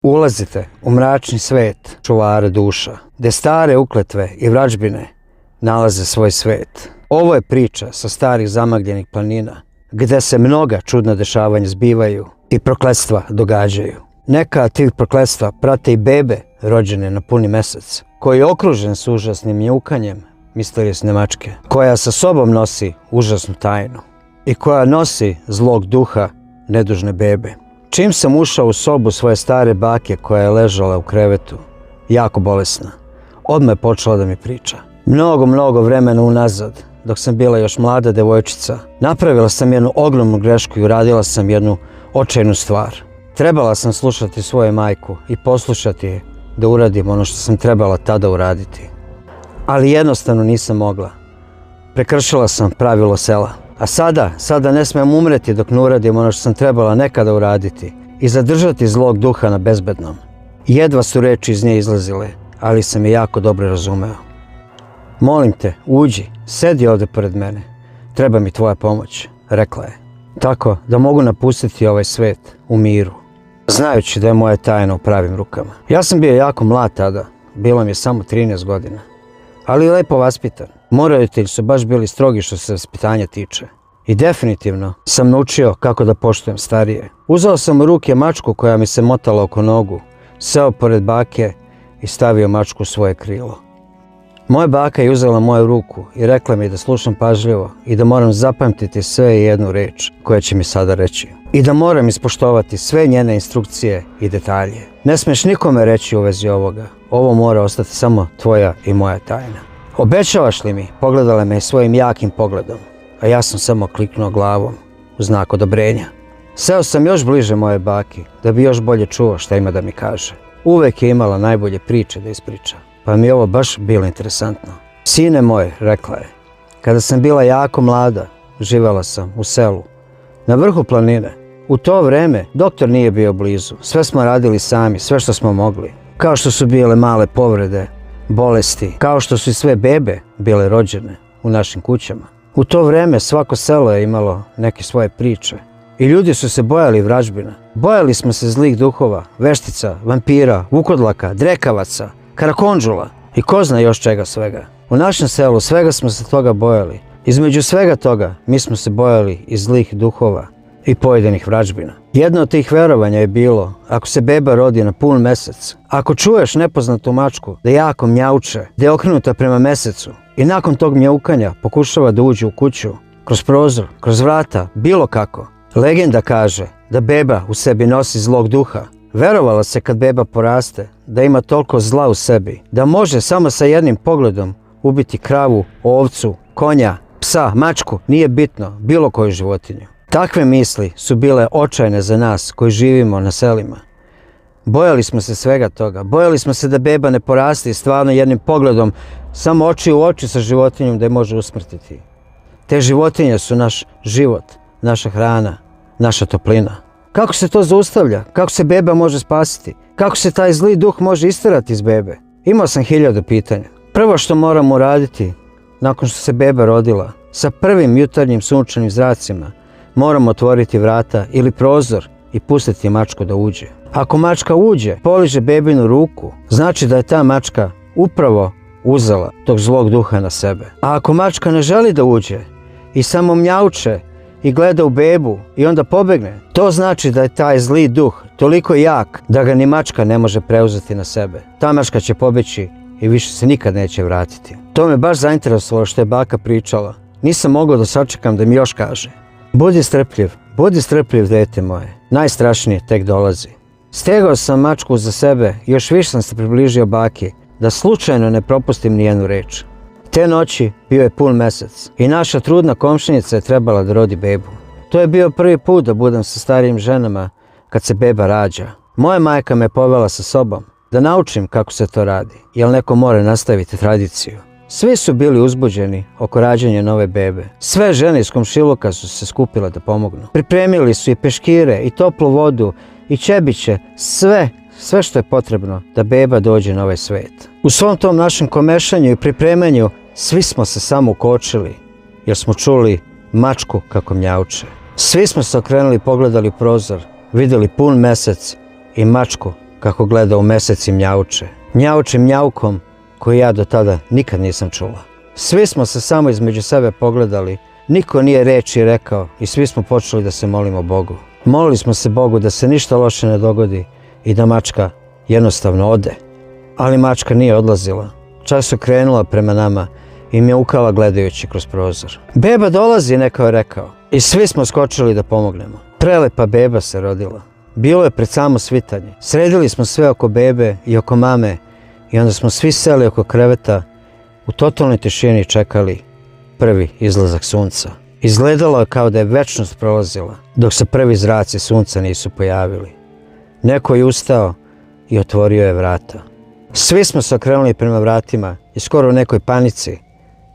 Ulazite u mračni svet čuvara duša, gde stare ukletve i vražbine nalaze svoj svet. Ovo je priča sa starih zamagljenih planina, gde se mnoga čudna dešavanja zbivaju i prokletstva događaju. Neka od tih prokletstva prate i bebe rođene na puni mesec, koji je okružen s užasnim mjukanjem misterijesne mačke, koja sa sobom nosi užasnu tajnu i koja nosi zlog duha nedužne bebe. Čim sam ušao u sobu svoje stare bake koja je ležala u krevetu, jako bolesna, odmah je počela da mi priča. Mnogo vremena unazad, dok sam bila još mlada devojčica, napravila sam jednu ogromnu grešku i uradila sam jednu očajnu stvar. Trebala sam slušati svoju majku i poslušati je da uradim ono što sam trebala tada uraditi. Ali jednostavno nisam mogla. Prekršila sam pravilo sela. A sada ne smem umreti dok ne uradim ono što sam trebala nekada uraditi i zadržati zlog duha na bezbednom. Jedva su reči iz nje izlazile, ali sam je jako dobro razumeo. Molim te, uđi, sedi ovde pored mene. Treba mi tvoja pomoć, rekla je. Tako da mogu napustiti ovaj svet u miru, znajući da je moja tajna u pravim rukama. Ja sam bio jako mlad tada, bilo mi je samo 13 godina, ali lepo vaspitan. Moji roditelji su baš bili strogi što se vaspitanja tiče. I definitivno sam naučio kako da poštujem starije. Uzeo sam u ruke mačku koja mi se motala oko nogu, seo pored bake i stavio mačku u svoje krilo. Moja baka je uzela moju ruku i rekla mi da slušam pažljivo i da moram zapamtiti sve i jednu reč koja će mi sada reći. I da moram ispoštovati sve njene instrukcije i detalje. Ne smiješ nikome reći u vezi ovoga. Ovo mora ostati samo tvoja i moja tajna. Obećavaš li mi? Pogledala me svojim jakim pogledom, a ja sam samo kliknuo glavom u znak odobrenja. Seo sam još bliže moje baki da bi još bolje čuo šta ima da mi kaže. Uvek je imala najbolje priče da ispriča, pa mi je ovo baš bilo interesantno. Sine moj, rekla je, kada sam bila jako mlada, živela sam u selu, na vrhu planine. U to vreme doktor nije bio blizu, sve smo radili sami, sve što smo mogli. Kao što su bile male povrede, bolesti, kao što su i sve bebe bile rođene u našim kućama. U to vreme svako selo je imalo neke svoje priče i ljudi su se bojali vražbina. Bojali smo se zlih duhova, veštica, vampira, vukodlaka, drekavaca, karakondžula i ko zna još čega svega. U našem selu svega smo se toga bojali. Između svega toga mi smo se bojali i zlih duhova i pojedinih vražbina. Jedno od tih verovanja je bilo, ako se beba rodi na pun mesec, ako čuješ nepoznatu mačku da jako mjauče, da je okrenuta prema mesecu i nakon tog mjaukanja pokušava da uđe u kuću, kroz prozor, kroz vrata, bilo kako. Legenda kaže da beba u sebi nosi zlog duha. Verovala se kad beba poraste da ima toliko zla u sebi, da može samo sa jednim pogledom ubiti kravu, ovcu, konja, psa, mačku, nije bitno, bilo koju životinju. Takve misli su bile očajne za nas koji živimo na selima. Bojali smo se svega toga. Bojali smo se da beba ne poraste i stvarno jednim pogledom, samo oči u oči sa životinjom da je može usmrtiti. Te životinje su naš život, naša hrana, naša toplina. Kako se to zaustavlja? Kako se beba može spasiti? Kako se taj zli duh može isterati iz bebe? Imao sam 1000 pitanja. Prvo što moramo uraditi, nakon što se beba rodila, sa prvim jutarnjim sunčanim zracima, moramo otvoriti vrata ili prozor i pustiti mačku da uđe. Ako mačka uđe, poliže bebinu ruku, znači da je ta mačka upravo uzela tog zlog duha na sebe. A ako mačka ne želi da uđe i samo mjauče i gleda u bebu i onda pobegne, to znači da je taj zli duh toliko jak da ga ni mačka ne može preuzeti na sebe. Ta mačka će pobeći i više se nikad neće vratiti. To me baš zainteresovalo što je baka pričala. Nisam mogao da sačekam da mi još kaže. Budi strpljiv, dete moje. Najstrašnije tek dolazi. Stegao sam mačku za sebe i još više sam se približio baki da slučajno ne propustim ni jednu reč. Te noći bio je pun mesec i naša trudna komšinica je trebala da rodi bebu. To je bio prvi put da budem sa starijim ženama kad se beba rađa. Moja majka me povela sa sobom da naučim kako se to radi, jer neko mora nastaviti tradiciju. Svi su bili uzbuđeni oko rađanja nove bebe. Sve žene iz komšiluka su se skupile da pomognu. Pripremili su i peškire, i toplu vodu, i ćebiće, sve što je potrebno da beba dođe na ovaj svet. U svom tom našem komešanju i pripremanju svi smo se samo ukočili, jer smo čuli mačku kako mjauče. Svi smo se okrenuli i pogledali u prozor, vidjeli pun mesec i mačku kako gleda u mesec i mjauče. Mjauče mjaukom koji ja do tada nikad nisam čula. Svi smo se samo između sebe pogledali, niko nije reči rekao i svi smo počeli da se molimo Bogu. Molili smo se Bogu da se ništa loše ne dogodi i da mačka jednostavno ode. Ali mačka nije odlazila. Čak se krenula prema nama i mjaukala gledajući kroz prozor. Beba dolazi, neko je rekao. I svi smo skočili da pomognemo. Prelepa beba se rodila. Bilo je pred samo svitanje. Sredili smo sve oko bebe i oko mame i onda smo svi seli oko kreveta u totalnoj tišini čekali prvi izlazak sunca. Izgledalo je kao da je večnost prolazila dok se prvi zraci sunca nisu pojavili. Neko je ustao i otvorio je vrata. Svi smo se okrenuli prema vratima i skoro u nekoj panici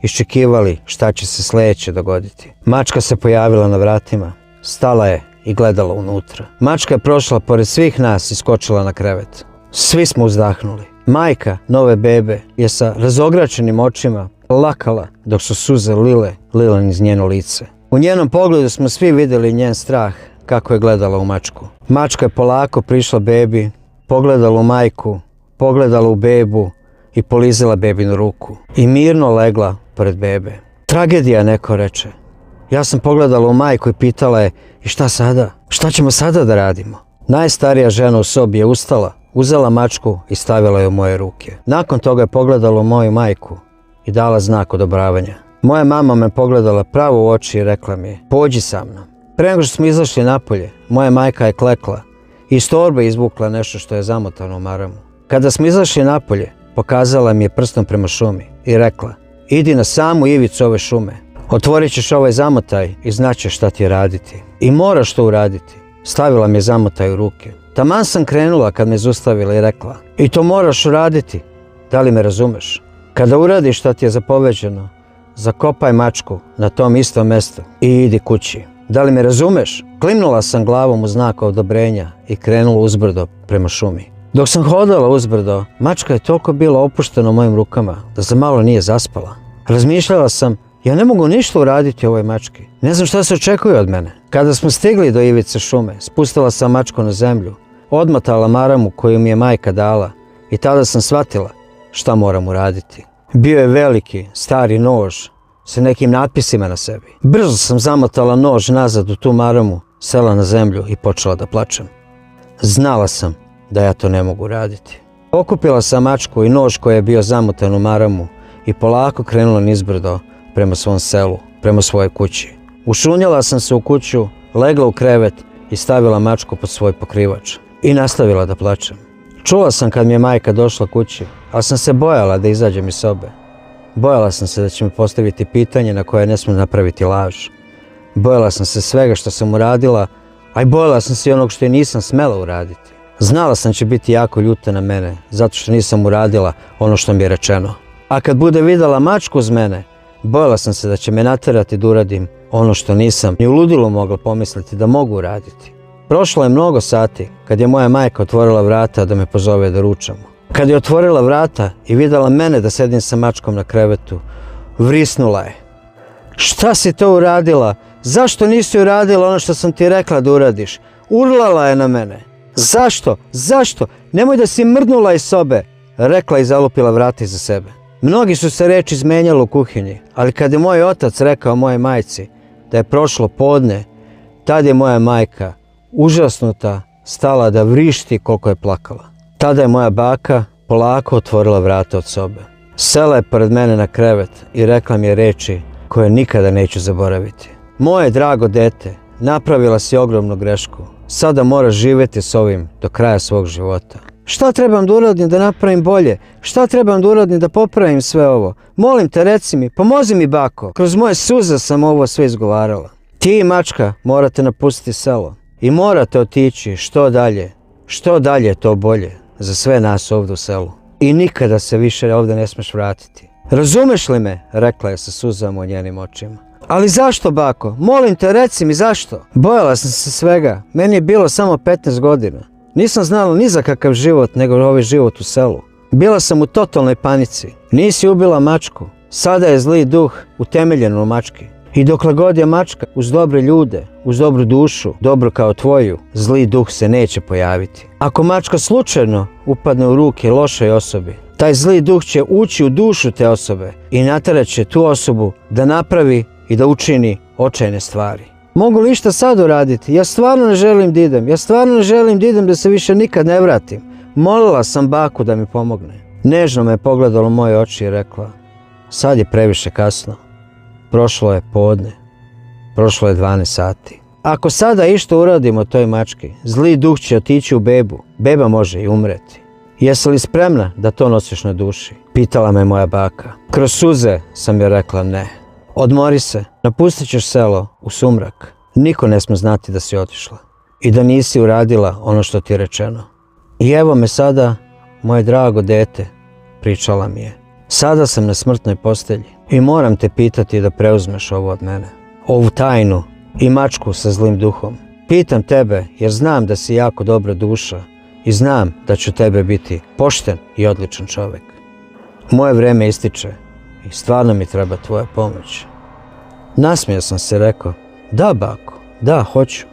iščekivali šta će se sljedeće dogoditi. Mačka se pojavila na vratima, stala je i gledala unutra. Mačka je prošla pored svih nas i skočila na krevet. Svi smo uzdahnuli. Majka nove bebe je sa razogračenim očima plakala dok su suze lile niz njeno lice. U njenom pogledu smo svi vidjeli njen strah kako je gledala u mačku. Mačka je polako prišla bebi, pogledala u majku, pogledala u bebu i polizala bebinu ruku. I mirno legla pored bebe. Tragedija, neko reče. Ja sam pogledala u majku i pitala je, i šta sada? Šta ćemo sada da radimo? Najstarija žena u sobi je ustala, uzela mačku i stavila je u moje ruke. Nakon toga je pogledala u moju majku i dala znak odobravanja. Moja mama me pogledala pravo u oči i rekla mi je, pođi sa mnom. Pre nego što smo izašli napolje, moja majka je klekla i iz torbe izvukla nešto što je zamotano u maramu. Kada smo izašli napolje, pokazala mi je prstom prema šumi i rekla, idi na samu ivicu ove šume. Otvorit ćeš ovaj zamotaj i znaćeš šta ti je raditi. I moraš to uraditi. Stavila mi je zamotaj u ruke. Taman sam krenula kad me zaustavila i rekla, i to moraš uraditi. Da li me razumeš? Kada uradiš šta ti je zapoveđeno, zakopaj mačku na tom istom mjestu i idi kući. Da li me razumeš? Klimnula sam glavom u znak odobrenja i krenula uzbrdo prema šumi. Dok sam hodala uzbrdo, mačka je toliko bila opuštena u mojim rukama da za malo nije zaspala. Razmišljala sam, ja ne mogu ništa uraditi ovoj mački. Ne znam šta se očekuje od mene. Kada smo stigli do ivice šume, spustila sam mačku na zemlju, odmotala maramu koju mi je majka dala i tada sam shvatila šta moram uraditi. Bio je veliki, stari nož sa nekim natpisima na sebi. Brzo sam zamotala nož nazad u tu maramu, sela na zemlju i počela da plačem. Znala sam da ja to ne mogu raditi. Okupila sam mačku i nož koji je bio zamotan u maramu i polako krenula nizbrdo prema svom selu, prema svojoj kući. Ušunjala sam se u kuću, legla u krevet i stavila mačku pod svoj pokrivač. I nastavila da plačem. Čula sam kad mi je majka došla kući, ali sam se bojala da izađem iz sobe. Bojala sam se da će mi postaviti pitanje na koje ne smijem napraviti laž. Bojala sam se svega što sam uradila, a i bojala sam se i onog što i nisam smela uraditi. Znala sam će biti jako ljuta na mene, zato što nisam uradila ono što mi je rečeno. A kad bude vidjela mačku uz mene, bojala sam se da će me naterati da uradim ono što nisam ni u ludilu mogla pomisliti da mogu uraditi. Prošlo je mnogo sati kad je moja majka otvorila vrata da me pozove da ručamo. Kad je otvorila vrata i vidjela mene da sedim sa mačkom na krevetu, vrisnula je. Šta si to uradila? Zašto nisi uradila ono što sam ti rekla da uradiš? Urlala je na mene. Zašto? Zašto? Nemoj da si mrdnula iz sobe, rekla i zalupila vrata iza sebe. Mnogi su se reči izmenjali u kuhinji, ali kad je moj otac rekao mojoj majci da je prošlo podne, tad je moja majka, užasnuta, stala da vrišti koliko je plakala. Tada je moja baka polako otvorila vrata od sobe. Sela je pored mene na krevet i rekla mi je reči koje nikada neću zaboraviti. Moje drago dete, napravila si ogromnu grešku. Sada moraš živjeti s ovim do kraja svog života. Šta trebam da uradim da napravim bolje? Šta trebam da uradim da popravim sve ovo? Molim te, reci mi, pomozi mi bako. Kroz moje suze sam ovo sve izgovarala. Ti i mačka morate napustiti selo. I morate otići što dalje. Što dalje to bolje za sve nas ovdje u selu. I nikada se više ovdje ne smiješ vratiti. Razumeš li me? Rekla je sa suzama u njenim očima. Ali zašto, bako? Molim te, reci mi zašto? Bojala sam se svega. Meni je bilo samo 15 godina. Nisam znala ni za kakav život nego ovaj život u selu. Bila sam u totalnoj panici. Nisi ubila mačku. Sada je zli duh utemeljen u mački. I dokle god je mačka uz dobre ljude, uz dobru dušu, dobro kao tvoju, zli duh se neće pojaviti. Ako mačka slučajno upadne u ruke lošoj osobi, taj zli duh će ući u dušu te osobe i natjerat će tu osobu da napravi i da učini očajne stvari. Mogu li išta sad uraditi? Ja stvarno ne želim da idem. Ja stvarno ne želim da idem, da se više nikad ne vratim. Molila sam baku da mi pomogne. Nežno me je pogledala u moje oči i rekla: sad je previše kasno. Prošlo je podne. Prošlo je 12 sati. Ako sada išta uradimo toj mački, zli duh će otići u bebu. Beba može i umreti. Jesi li spremna da to nosiš na duši? Pitala me moja baka. Kroz suze sam joj rekla ne. Odmori se, napustit ćeš selo u sumrak. Niko ne sme znati da si otišla i da nisi uradila ono što ti je rečeno. I evo me sada, moje drago dete, pričala mi je. Sada sam na smrtnoj postelji i moram te pitati da preuzmeš ovo od mene. Ovu tajnu i mačku sa zlim duhom. Pitam tebe jer znam da si jako dobra duša i znam da ću tebe biti pošten i odličan čovjek. Moje vreme ističe i stvarno mi treba tvoja pomoć. Nasmijao sam se, rekao: da bako, da, hoću.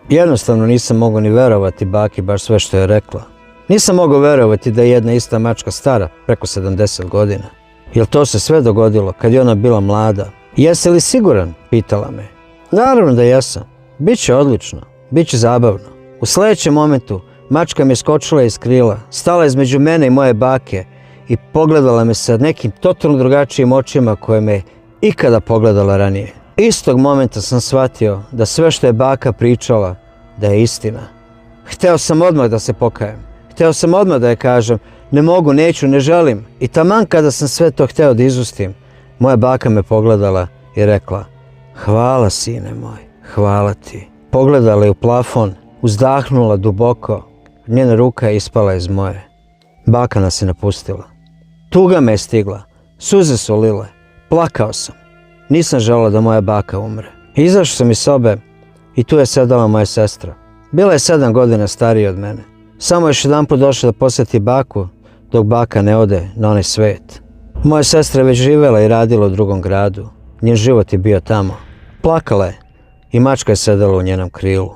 Jednostavno nisam mogao ni verovati baki baš sve što je rekla. Nisam mogao verovati da je jedna ista mačka stara preko 70 godina. Jel to se sve dogodilo kad je ona bila mlada? Jesi li siguran? Pitala me. Naravno da jesam. Biće odlično, biće zabavno. U sljedećem momentu mačka mi je skočila iz krila, stala između mene i moje bake i pogledala me sa nekim totalno drugačijim očima koje me ikada pogledala ranije. Istog momenta sam shvatio da sve što je baka pričala da je istina. Hteo sam odmah da se pokajem. Hteo sam odmah da je kažem: ne mogu, neću, ne želim. I taman kada sam sve to hteo da izustim, moja baka me pogledala i rekla: hvala sine moj, hvala ti. Pogledala je u plafon, uzdahnula duboko, njena ruka je ispala iz moje. Baka nas je napustila. Tuga me je stigla, suze su lile, plakao sam. Nisam želeo da moja baka umre. Izašao sam iz sobe i tu je sedala moja sestra. Bila je 7 godina starija od mene. Samo još jedanput došla da posjeti baku dok baka ne ode na onaj svet. Moja sestra je već živjela i radila u drugom gradu. Njen život je bio tamo. Plakala je i mačka je sedala u njenom krilu.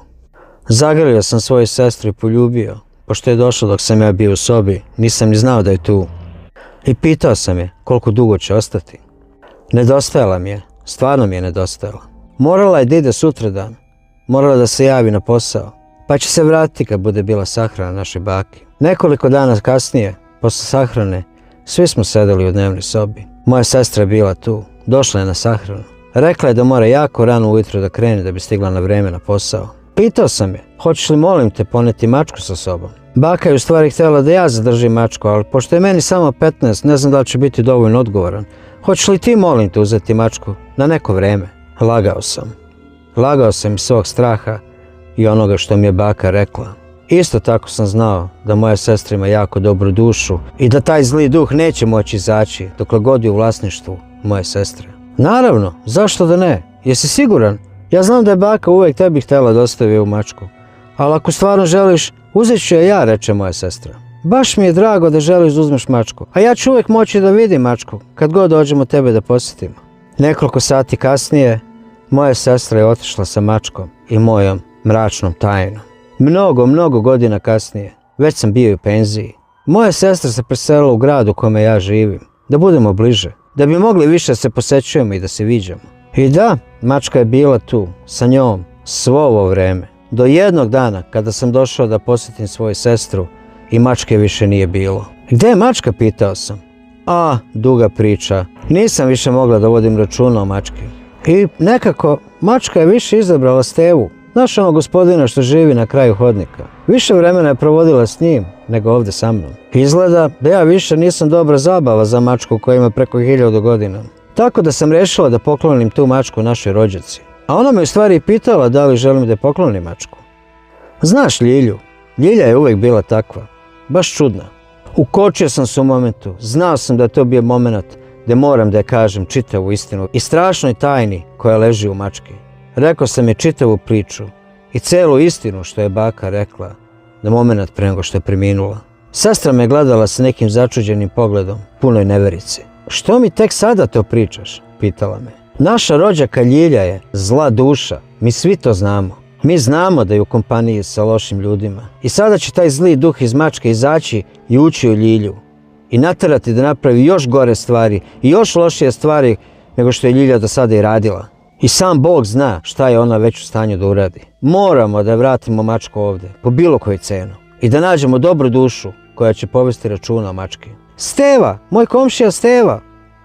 Zagrlio sam svoju sestru i poljubio. Pošto je došla dok sam ja bio u sobi, nisam ni znao da je tu. I pitao sam je koliko dugo će ostati. Nedostajala mi je, stvarno mi je nedostajala. Morala je da ide sutradan, morala da se javi na posao, pa će se vratiti kad bude bila sahrana naše baki. Nekoliko dana kasnije, posle sahrane, svi smo sedeli u dnevnoj sobi. Moja sestra je bila tu, došla je na sahranu. Rekla je da mora jako rano ujutro da krene da bi stigla na vreme na posao. Pitao sam je: hoćeš li, molim te, poneti mačku sa sobom? Baka je u stvari htjela da ja zadržim mačku, ali pošto je meni samo 15, ne znam da li će biti dovoljno odgovoran. Hoćeš li ti, molim te, uzeti mačku na neko vreme? Lagao sam. Lagao sam iz svog straha i onoga što mi je baka rekla. Isto tako sam znao da moja sestra ima jako dobru dušu i da taj zli duh neće moći izaći dokle god je u vlasništvu moje sestre. Naravno, zašto da ne? Jesi siguran? Ja znam da je baka uvijek tebi htjela da ostavi u mačku. Ali ako stvarno želiš, uzet ću je ja, reče moja sestra. Baš mi je drago da želiš da uzmeš mačku, a ja ću uvijek moći da vidim mačku kad god dođemo tebe da posjetimo. Nekoliko sati kasnije, moja sestra je otišla sa mačkom i mojom mračnom tajnom. Mnogo godina kasnije, već sam bio u penziji. Moja sestra se preselila u grad u kome ja živim, da budemo bliže, da bi mogli više da se posećujemo i da se viđamo. I da, mačka je bila tu, sa njom, svo ovo vreme. Do jednog dana kada sam došao da posjetim svoju sestru i mačke više nije bilo. Gde je mačka, pitao sam. A, duga priča, nisam više mogla da vodim računa o mački. I nekako, mačka je više izabrala Stevu, našeg gospodina što živi na kraju hodnika. Više vremena je provodila s njim nego ovdje sa mnom. Izgleda da ja više nisam dobra zabava za mačku koja ima preko 1000 godina. Tako da sam rešila da poklonim tu mačku našoj rođaci. A ona me u stvari pitala da li želim da poklonim mačku. Znaš Ljilju, Ljilja je uvijek bila takva, baš čudna. Ukočio sam se u momentu, znao sam da je to bio moment gdje moram da je kažem čitavu istinu i strašnoj tajni koja leži u mački. Rekao sam je čitavu priču i celu istinu što je baka rekla na moment pre nego što je preminula. Sestra me gledala sa nekim začuđenim pogledom, punoj neverice. Što mi tek sada to pričaš? Pitala me. Naša rođaka Ljilja je zla duša, mi svi to znamo. Mi znamo da je u kompaniji sa lošim ljudima. I sada će taj zli duh iz mačke izaći i ući u Ljilju. I naterati da napravi još gore stvari i još lošije stvari nego što je Ljilja do sada i radila. I sam Bog zna šta je ona već u stanju da uradi. Moramo da vratimo mačku ovdje, po bilo koju cenu. I da nađemo dobru dušu koja će povesti računa o mački. Steva, moj komšija Steva.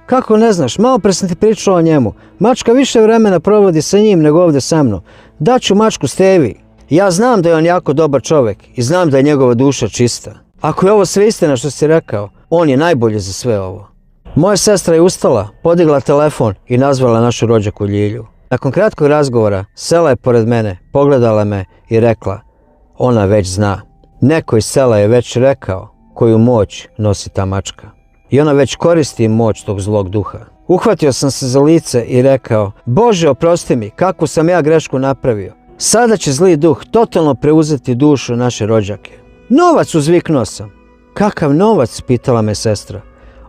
Kako ne znaš, malo pre sam ti pričao o njemu. Mačka više vremena provodi sa njim nego ovdje sa mnom. Daću mačku Stevi. Ja znam da je on jako dobar čovjek i znam da je njegova duša čista. Ako je ovo sve istina što si rekao, on je najbolji za sve ovo. Moja sestra je ustala, podigla telefon i nazvala našu rođaku Ljilju. Nakon kratkog razgovora, sela je pored mene, pogledala me i rekla, ona već zna. Neko iz sela je već rekao koju moć nosi ta mačka. I ona već koristi moć tog zlog duha. Uhvatio sam se za lice i rekao, Bože oprosti mi, kakvu sam ja grešku napravio. Sada će zli duh totalno preuzeti dušu naše rođake. Novac, uzviknuo sam. Kakav novac, pitala me sestra.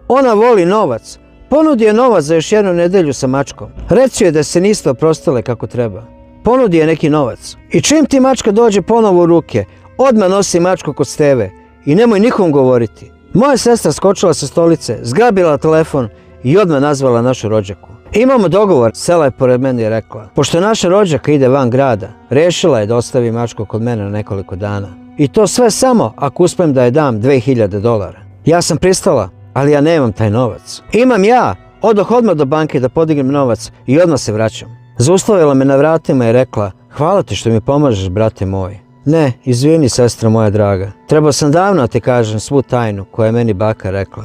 Ona voli novac. Ponudi je novac za još jednu nedelju sa mačkom. Reci joj da se niste oprostile kako treba. Ponudi je neki novac. I čim ti mačka dođe ponovo u ruke, odmah nosi mačku kod Steve i nemoj nikom govoriti. Moja sestra skočila sa stolice, zgrabila telefon i odmah nazvala našu rođaku. Imamo dogovor, sela je pored mene i rekla. Pošto naša rođaka ide van grada, rešila je da ostavi mačku kod mene na nekoliko dana. I to sve samo ako uspijem da je dam $2000. Ja sam pristala, ali ja nemam taj novac. Imam ja, odoh odmah do banke da podignem novac i odmah se vraćam. Zaustavila me na vratima i rekla, hvala ti što mi pomažeš, brate moj. Ne, izvini, sestra moja draga. Trebao sam davno ti kažem svu tajnu koju je meni baka rekla.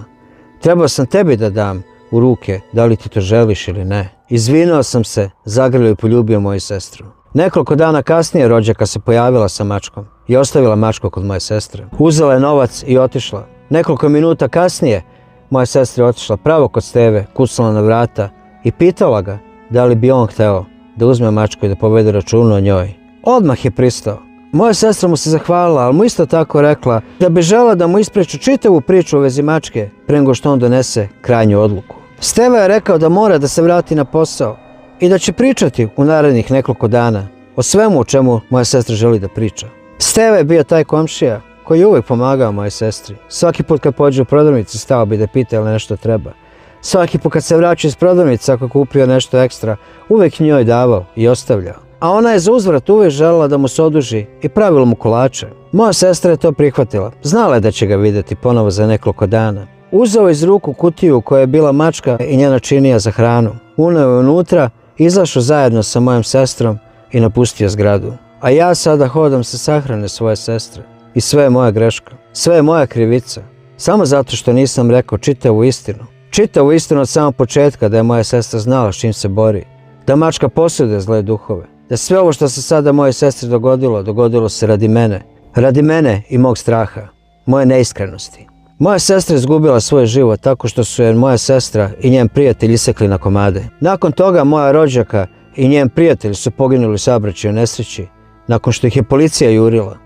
Trebao sam tebi da dam u ruke da li ti to želiš ili ne. Izvinio sam se, zagrlio i poljubio moju sestru. Nekoliko dana kasnije rođaka se pojavila sa mačkom i ostavila mačku kod moje sestre. Uzela je novac i otišla. Nekoliko minuta kasnije moja sestra je otišla pravo kod Steve, kucala na vrata i pitala ga da li bi on hteo da uzme mačku i da povede računa o njoj. Odmah je pristao. Moja sestra mu se zahvalila, ali mu isto tako rekla da bi žela da mu ispriča čitavu priču u vezi mačke pre nego što on donese krajnju odluku. Steva je rekao da mora da se vrati na posao i da će pričati u narednih nekoliko dana o svemu o čemu moja sestra želi da priča. Steva je bio taj komšija koji je uvijek pomagao mojoj sestri. Svaki put kad pođe u prodavnicu stao bi da pita ili nešto treba. Svaki put kad se vraća iz prodavnice ako kupio nešto ekstra, uvijek njoj davao i ostavljao. A ona je za uzvrat uvijek željela da mu se oduži i pravila mu kolače. Moja sestra je to prihvatila. Znala je da će ga vidjeti ponovo za nekoliko dana. Uzeo iz ruku kutiju koja je bila mačka i njena činija za hranu. Uneo je unutra, izašao zajedno sa mojom sestrom i napustio zgradu. A ja sada hodam sa sahrane svoje sestre. I sve je moja greška. Sve je moja krivica. Samo zato što nisam rekao čitavu istinu. Čitavu istinu od samog početka da je moja sestra znala s čim se bori. Da mačka posjeduje zle duhove. Da sve ovo što se sada moje sestri dogodilo se radi mene. Radi mene i mog straha. Moje neiskrenosti. Moja sestra je izgubila svoj život tako što su je moja sestra i njen prijatelj isekli na komade. Nakon toga moja rođaka i njen prijatelj su poginuli u saobraćajnoj nesreći nakon što ih je policija jurila.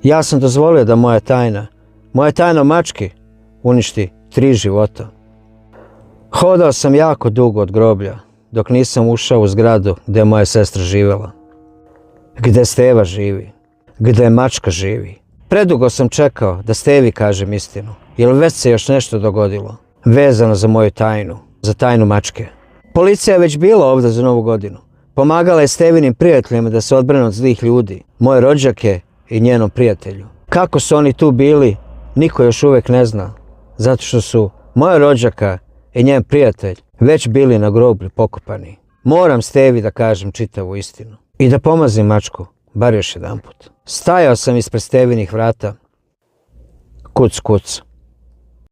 Ja sam dozvolio da moja tajna o mački uništi 3 života. Hodao sam jako dugo od groblja dok nisam ušao u zgradu gdje je moja sestra živjela. Gdje Steva živi. Gdje mačka živi. Predugo sam čekao da Stevi kažem istinu. Jer već se još nešto dogodilo. Vezano za moju tajnu. Za tajnu mačke. Policija je već bila ovdje za Novu godinu. Pomagala je Stevinim prijateljima da se odbrane od zlih ljudi. Moje rođake i njenom prijatelju. Kako su oni tu bili, niko još uvijek ne zna. Zato što su moja rođaka i njen prijatelj već bili na groblju pokopani. Moram Stevi da kažem čitavu istinu. I da pomazim mačku, bar još jedanput. Stajao sam ispred Stevinih vrata. Kuc, kuc.